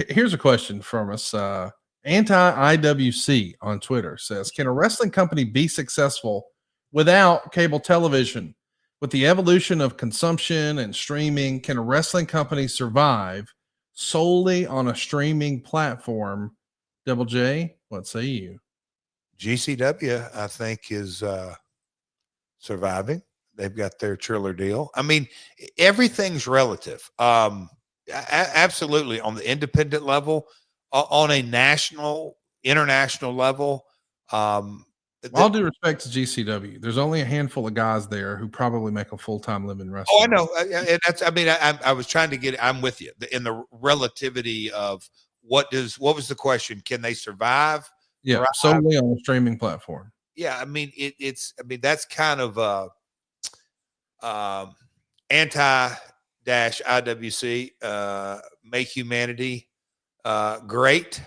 Here's a question from us. Anti-IWC on Twitter says, can a wrestling company be successful without cable television? With the evolution of consumption and streaming, can a wrestling company survive solely on a streaming platform? Double J, what say you? GCW, I think, is surviving. They've got their Triller deal. I mean, everything's relative. Absolutely, on the independent level, on a national, international level. All due respect to GCW, there's only a handful of guys there who probably make a full-time living Oh, I wrestling. know. And that's, I mean, I was trying to get, I'm with you in the relativity of what was the question? Can they survive? Yeah, Thrive? solely on a streaming platform. Yeah. I mean, I mean, that's kind of anti-IWC, make humanity great.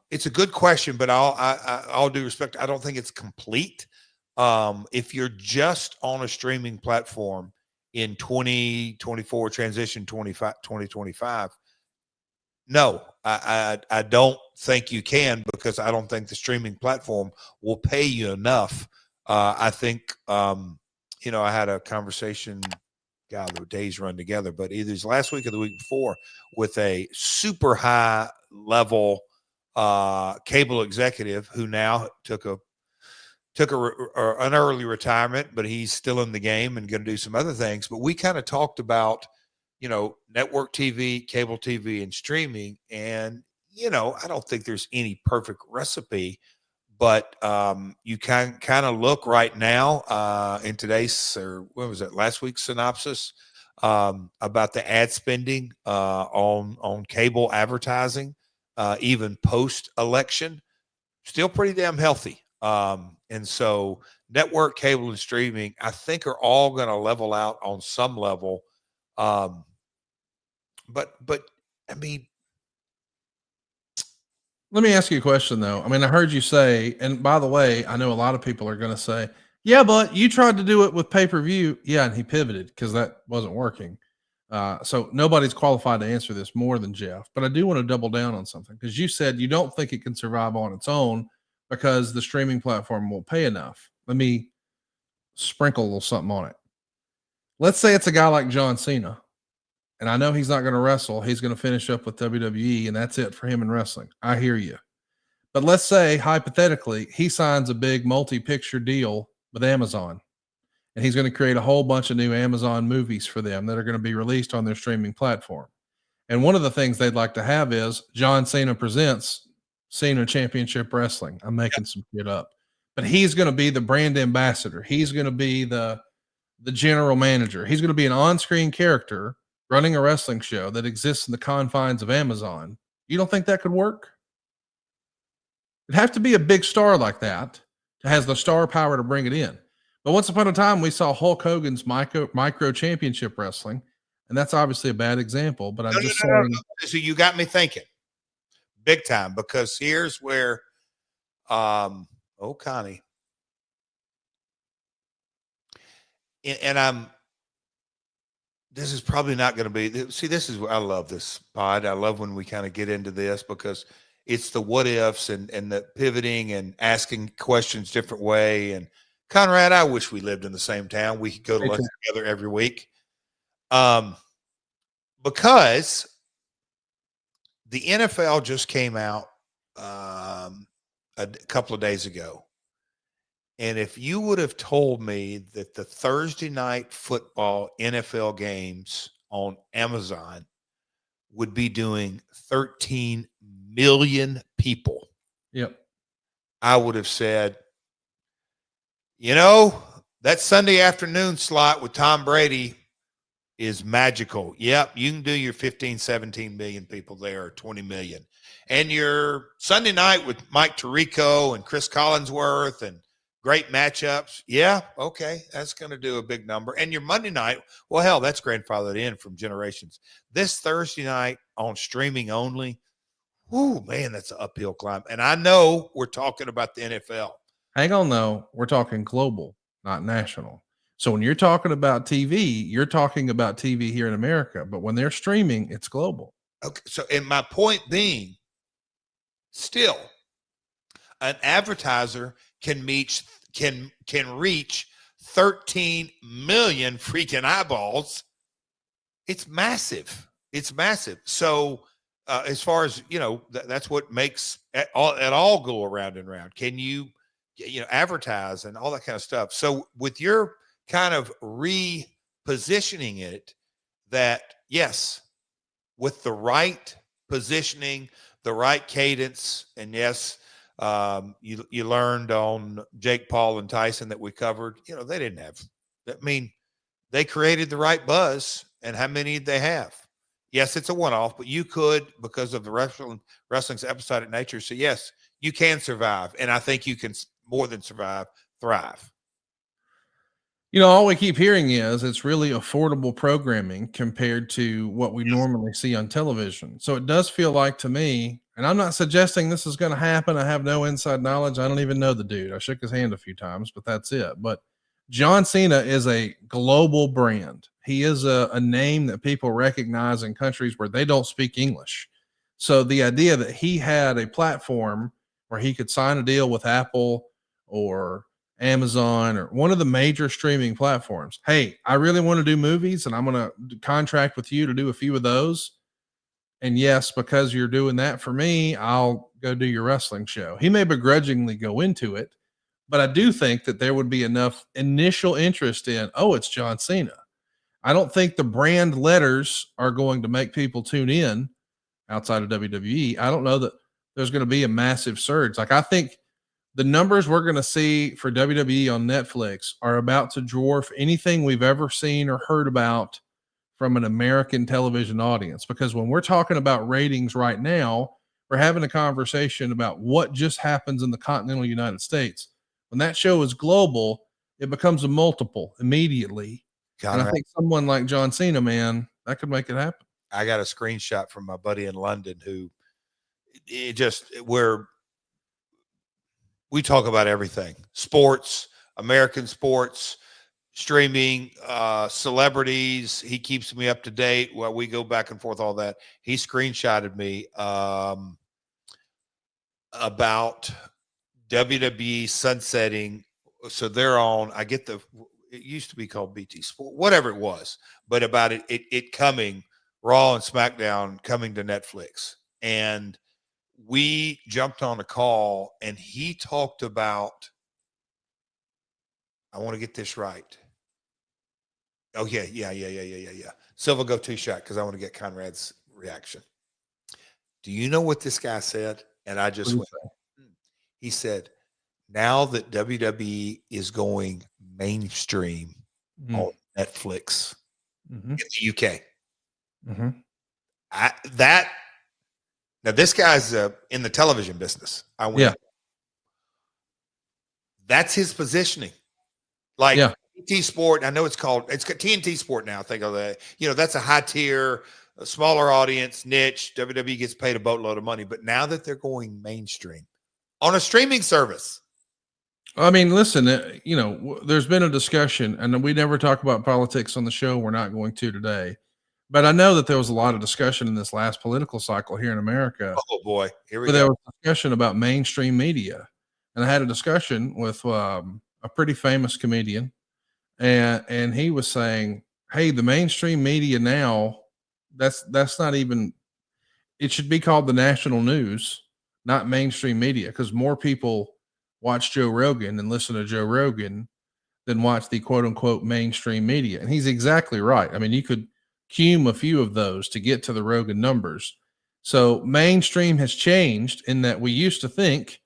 It's a good question, but all due respect, I don't think it's complete. If you're just on a streaming platform in 2024, transition 2025, no, I don't think you can, because I don't think the streaming platform will pay you enough. I think, I had a conversation, God, the days run together, but either last week or the week before, with a super high level cable executive who now took an early retirement, but he's still in the game and going to do some other things. But we kind of talked about, network TV, cable TV, and streaming. And, I don't think there's any perfect recipe, but you can kind of look right now in today's, or what was it, last week's synopsis about the ad spending on cable advertising, even post-election, still pretty damn healthy. And so network, cable, and streaming, I think, are all going to level out on some level. But I mean, let me ask you a question though. I mean, I heard you say, and by the way, I know a lot of people are going to say, yeah, but you tried to do it with pay-per-view. Yeah. And he pivoted because that wasn't working. So nobody's qualified to answer this more than Jeff, but I do want to double down on something, because you said you don't think it can survive on its own because the streaming platform won't pay enough. Let me sprinkle a little something on it. Let's say it's a guy like John Cena, and I know he's not going to wrestle. He's going to finish up with WWE, and that's it for him in wrestling. I hear you. But let's say, hypothetically, he signs a big multi-picture deal with Amazon, and he's going to create a whole bunch of new Amazon movies for them that are going to be released on their streaming platform. And one of the things they'd like to have is John Cena presents Cena Championship Wrestling. I'm making some shit up, but he's going to be the brand ambassador. He's going to be the general manager. He's going to be an on-screen character running a wrestling show that exists in the confines of Amazon. You don't think that could work? It'd have to be a big star like that to has the star power to bring it in. But once upon a time, we saw Hulk Hogan's micro championship wrestling, and that's obviously a bad example. But I'm just saying. So you got me thinking big time, because here's where, Connie, and this is probably not going to be. See, this is, I love this pod. I love when we kind of get into this, because it's the what ifs and the pivoting and asking questions different way. And Conrad, I wish we lived in the same town. We could go to lunch together every week. Because the NFL just came out a couple of days ago. And if you would have told me that the Thursday night football NFL games on Amazon would be doing 13 million people, yep, I would have said, that Sunday afternoon slot with Tom Brady is magical. Yep, you can do your 15, 17 million people there, or 20 million. And your Sunday night with Mike Tirico and Chris Collinsworth and great matchups. Yeah, okay, that's going to do a big number. And your Monday night, well, hell, that's grandfathered in from generations. This Thursday night on streaming only, whoo, man, that's an uphill climb. And I know we're talking about the NFL. Hang on, though. We're talking global, not national. So when you're talking about TV, you're talking about TV here in America. But when they're streaming, it's global. Okay. So, and my point being, still, an advertiser can reach 13 million freaking eyeballs. It's massive. It's massive. So, as far as that's what makes it all go around and around. Can you advertise and all that kind of stuff? So, with your kind of repositioning it, that yes, with the right positioning, the right cadence, and yes, you learned on Jake Paul and Tyson that we covered. They didn't have. I mean, they created the right buzz, and how many did they have? Yes, it's a one-off, but you could, because of the wrestling's episodic nature. So yes, you can survive, and I think you can more than survive, thrive. All we keep hearing is it's really affordable programming compared to what we normally see on television. So it does feel like to me, and I'm not suggesting this is going to happen. I have no inside knowledge. I don't even know the dude. I shook his hand a few times, but that's it. But John Cena is a global brand. He is a name that people recognize in countries where they don't speak English. So the idea that he had a platform where he could sign a deal with Apple or Amazon or one of the major streaming platforms. Hey, I really want to do movies and I'm going to contract with you to do a few of those. And yes, because you're doing that for me, I'll go do your wrestling show. He may begrudgingly go into it, but I do think that there would be enough initial interest in, oh, it's John Cena. I don't think the brand letters are going to make people tune in outside of WWE. I don't know that there's going to be a massive surge. Like, I think the numbers we're going to see for WWE on Netflix are about to dwarf anything we've ever seen or heard about from an American television audience. Because when we're talking about ratings right now, we're having a conversation about what just happens in the continental United States. When that show is global, it becomes a multiple immediately. And I think someone like John Cena, man, that could make it happen. I got a screenshot from my buddy in London who we talk about everything: sports, American sports, streaming, celebrities. He keeps me up to date while we go back and forth, all that. He screenshotted me about WWE sunsetting. So they're on, it used to be called BT Sport, whatever it was, but about it coming, Raw and SmackDown coming to Netflix. And we jumped on a call and he talked about, I want to get this right. Oh, yeah. Silva, go 2 shot because I want to get Conrad's reaction. Do you know what this guy said? And I just went, he said, now that WWE is going mainstream on Netflix in the UK, now this guy's in the television business. That's his positioning. Like TNT Sport, I know it's TNT Sport now. Think of that. That's a high tier, a smaller audience, niche. WWE gets paid a boatload of money, but now that they're going mainstream on a streaming service. I mean, listen, there's been a discussion, and we never talk about politics on the show. We're not going to today. But I know that there was a lot of discussion in this last political cycle here in America. Oh, boy. Here we go. There was discussion about mainstream media. And I had a discussion with a pretty famous comedian. And he was saying, hey, the mainstream media now, that's not even, it should be called the national news, not mainstream media, because more people watch Joe Rogan and listen to Joe Rogan than watch the quote unquote mainstream media. And he's exactly right. I mean, you could cum a few of those to get to the Rogan numbers. So mainstream has changed in that we used to think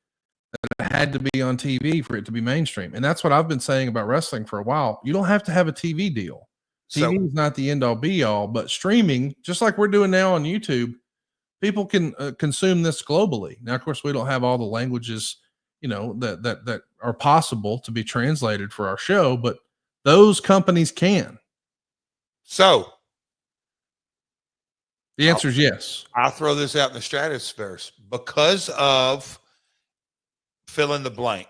that it had to be on TV for it to be mainstream. And that's what I've been saying about wrestling for a while. You don't have to have a TV deal. TV is not the end all be all, but streaming, just like we're doing now on YouTube, people can consume this globally. Now, of course, we don't have all the languages, that are possible to be translated for our show, but those companies can. So the answer is yes. I'll throw this out in the stratosphere because of fill in the blank.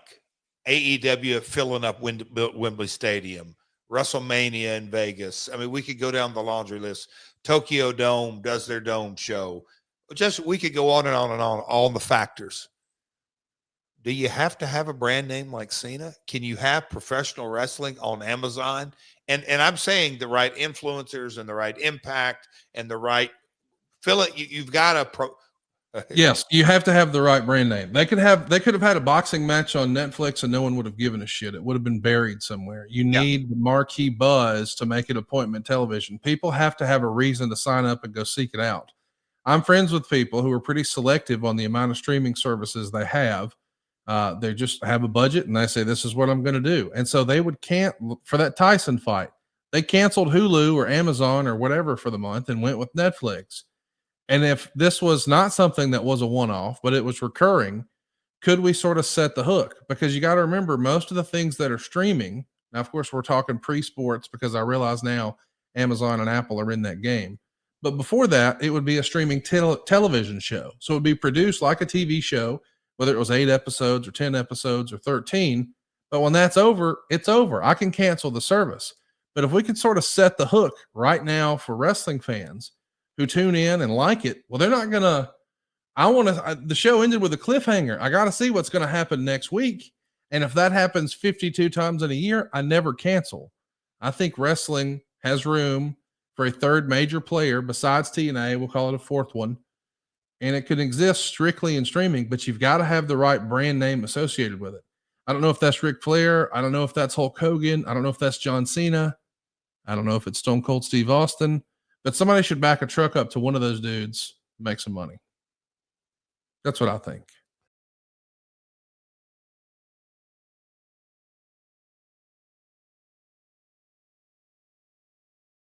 AEW filling up Wembley Stadium, WrestleMania in Vegas. I mean, we could go down the laundry list. Tokyo Dome does their dome show. Just we could go on and on and on, all the factors. Do you have to have a brand name like Cena? Can you have professional wrestling on Amazon? And I'm saying the right influencers and the right impact and the right fill it. You've got to Yes, you have to have the right brand name. They could have had a boxing match on Netflix and no one would have given a shit. It would have been buried somewhere. You need the marquee buzz to make it appointment television. People have to have a reason to sign up and go seek it out. I'm friends with people who are pretty selective on the amount of streaming services they have. They just have a budget and they say, this is what I'm going to do. And so they would for that Tyson fight, they canceled Hulu or Amazon or whatever for the month and went with Netflix. And if this was not something that was a one-off, but it was recurring, could we sort of set the hook? Because you got to remember, most of the things that are streaming, now, of course, we're talking pre-sports because I realize now Amazon and Apple are in that game. But before that, it would be a streaming television show. So it would be produced like a TV show, whether it was 8 episodes or 10 episodes or 13. But when that's over, it's over. I can cancel the service. But if we could sort of set the hook right now for wrestling fans who tune in and like it, well, they're not going to, the show ended with a cliffhanger. I got to see what's going to happen next week. And if that happens 52 times in a year, I never cancel. I think wrestling has room for a third major player besides TNA. We'll call it a fourth one. And it could exist strictly in streaming, but you've got to have the right brand name associated with it. I don't know if that's Ric Flair. I don't know if that's Hulk Hogan. I don't know if that's John Cena. I don't know if it's Stone Cold Steve Austin, but somebody should back a truck up to one of those dudes and make some money. That's what I think.